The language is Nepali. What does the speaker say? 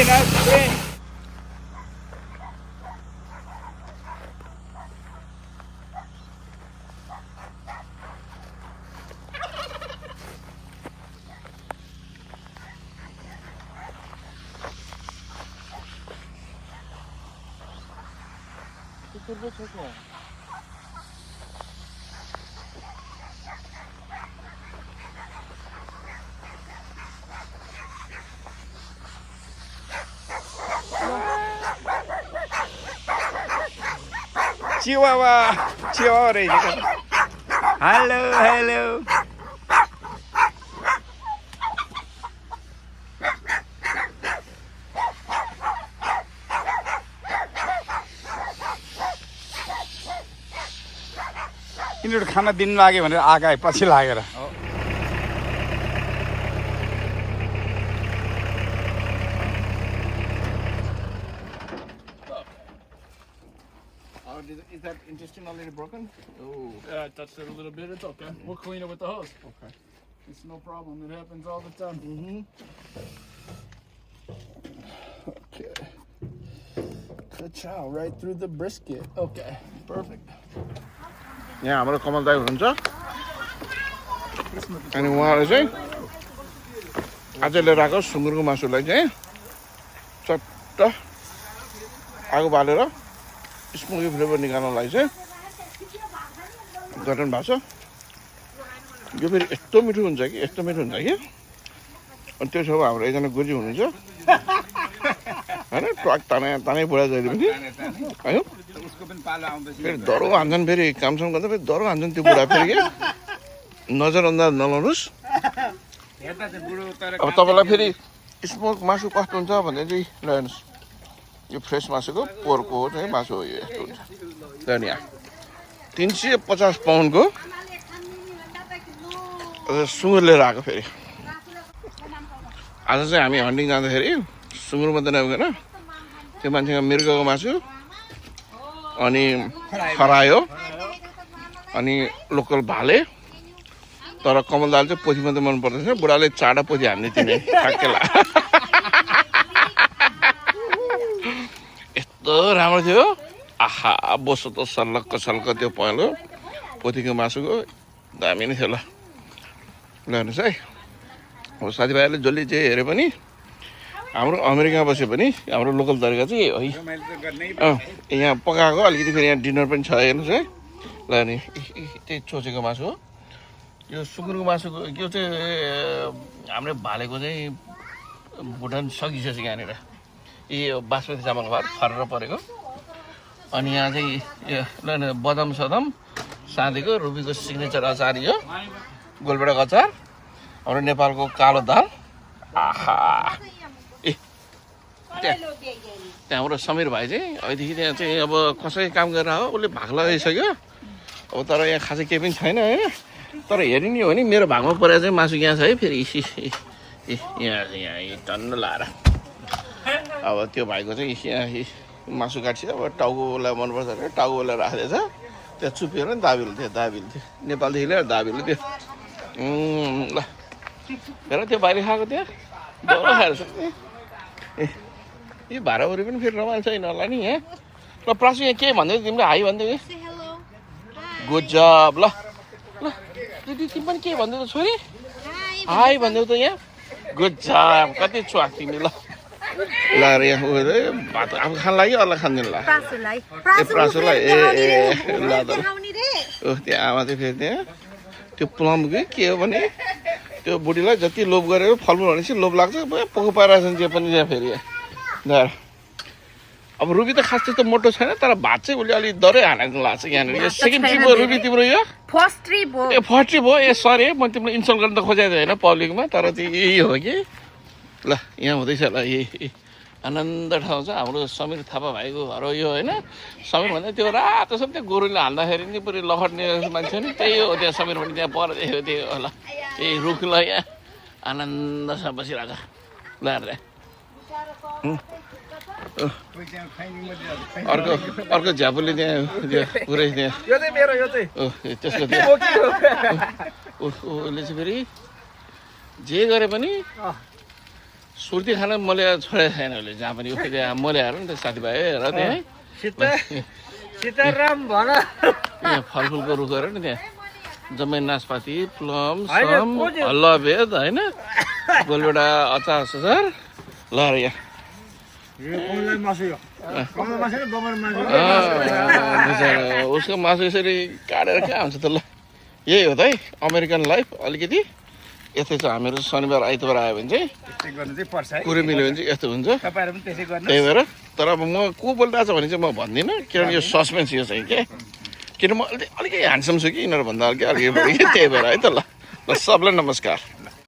nothing. Chihuahua रहेछ हेलो हेलो यिनीहरू खाना दिनु लाग्यो भनेर आगा पछि लागेर Is that intestine already broken? Oh. Yeah, I touched it a little bit. It's okay. We'll clean it with the hose. Okay. It's no problem. It happens all the time. Okay. Ka-chow right through the brisket. Okay. Perfect. यहाँ हाम्रो कमल दाइ हुनुहुन्छ अनि उहाँले चाहिँ आज लिएर आएको सुँगुरको मासुलाई चाहिँ चट्ट आगो बालेर स्मोकी फ्लेभर निकाल्नलाई चाहिँ गरिरहनु भएको छ यो फेरि यस्तो मिठो हुन्छ कि यस्तो मिठो हुन्छ कि अनि त्यो छेउमा हाम्रो एकजना गुरुजी हुनुहुन्छ होइन ट्रक ताने तानै बुढा जहिले पनि होइन फेरि डह्रो हान्छन् फेरि कामसाम गर्दा फेरि डह्रो हान्छन् त्यो बुढा फेरि के नजरअन्दाज नलाउनुहोस् अब तपाईँलाई फेरि स्मोक मासु कस्तो हुन्छ भने चाहिँ ल हेर्नुहोस् यो फ्रेस मासुको पोरको चाहिँ मासु हो यो यस्तो हुन्छ त्यहाँ यहाँ 350 पाउन्डको सुँगुर लिएर आएको फेरि आज चाहिँ हामी हन्टिङ जाँदाखेरि सुँगुर मात्रै नभइकन त्यो मान्छेको मृगको मासु अनि खरायो अनि लोकल भाले तर कमल दाल चाहिँ पोथी मात्रै मन पर्दैन बुढाले चाडा पोथी हान्ने तिमी ठ्याक्केला यस्तो राम्रो थियो आहा बसो त सल्लक्क सल्क त्यो पहेँलो पोथीको मासुको दामी नै थियो ल हेर्नुहोस् है अब साथीभाइहरूले जसले चाहिँ हेरे पनि हाम्रो अमेरिकामा बसे पनि हाम्रो लोकल तरिका चाहिँ है यहाँ पकाएको अलिकति फेरि यहाँ डिनर पनि छ हेर्नुहोस् है ल नि त्यही चोचेको मासु हो यो सुँगुरको मासुको यो चाहिँ हाम्रो भालेको चाहिँ भुटान सकिसकेछ यहाँनिर यो बासमती चामलको भात फरेर परेको अनि यहाँ चाहिँ यो ल बदाम सदाम साँधेको रुबीको सिग्नेचर अचार यो गोलबेडाको अचार हाम्रो नेपालको कालो दाल आहा ए त्यहाँ हाम्रो समीर भाइ चाहिँ अहिलेदेखि त्यहाँ चाहिँ अब कसै काम गरेर हो उसले भाग लगाइसक्यो अब तर यहाँ खासै केही पनि छैन होइन तर हेरि नि हो नि मेरो भागमा परेर चाहिँ मासु यहाँ छ है फेरि यहाँ टन्न लाएर अब त्यो भाइको चाहिँ यहाँ मासु काट्छ अब टाउकोलाई मनपर्छ अरे टाउकोलाई राख्दैछ त्यहाँ चुपेर दाबिलो थियो नेपालदेखि ल्याएर दाबिलो थियो ल हेर त्यो भाइले खाएको त्यहाँ डोरो खाएर छ ए यो भाडाउरी पनि फेरि रमाइलो छैन होला नि यहाँ ल प्रासु यहाँ के भन्दै तिमीले हाई भन्दै गुड जब ल ल दिदी तिमी पनि के भन्दै त छोरी हाई भन्दै त यहाँ गुड जब कति चुहाक तिमी ल ल यहाँ भात आफू खान लाग्यो अरूलाई खाँदैन ल प्रासुलाई ए ल त त्यहाँ आमा चाहिँ फेरि त्यहाँ त्यो प्लम के हो भने त्यो बुढीलाई जति लोभ गरेर फलफुल भनेपछि लोभ लाग्छ पोको पाइरहेको छ त्यो पनि त्यहाँ फेरि अब रुबी त खास त्यस्तो मोटो छैन तर भात चाहिँ उसले अलिक डरै हानेको लाग्छ यहाँनिर यो सेकेन्ड ट्रिप हो रुबी तिम्रो यो फर्स्ट ट्रिप हो ए फर्स्ट ट्रिप हो ए सरी म तिमीलाई इन्सल्ट गर्न त खोजेको होइन पब्लिकमा तर त्यो यही हो कि ल यहाँ हुँदैछ ल यही आनन्द ठाउँ छ हाम्रो समीर थापा भाइको घर हो यो होइन समीर भन्दा त्यो रातो सब त्यो गोरुले हाल्दाखेरि नि पुरै लखट्ने मान्छे नि त्यही हो त्यहाँ समीर भने त्यहाँ पर त्यही हो त्यही होला यही रुख ल यहाँ आनन्दसँग बसिरहेको छ ल अर्को झ्यापुले त्यहाँ पुरै त्यहाँ त्यसको उसले चाहिँ फेरि जे गरे पनि सुर्ती खान मैले छोडेको छैन उसले जहाँ पनि उसले त्यहाँ मैले हेर नि त साथीभाइ हेर त्यहाँ है सीताराम भन यहाँ फलफुलको रुखहरू नि त्यहाँ जम्मै नासपाती प्लम सम हल्लाभेद होइन गोलबेडा अचार सचार ल र यहाँ उसको मासु यसरी काटेर कहाँ हुन्छ त ल यही हो त है अमेरिकन लाइफ अलिकति यस्तै छ हामीहरू शनिबार आइतबार आयो भने चाहिँ कुरो मिल्यो भने चाहिँ यस्तो हुन्छ त्यही भएर तर अब म को बोलिरहेको छ भने चाहिँ म भन्दिनँ किनभने यो सस्पेन्स यो चाहिँ के किन म अलिकति ह्यान्डसम छु कि यिनीहरू भन्दा अलिकति बढी त्यही भएर है त ल सबलाई नमस्कार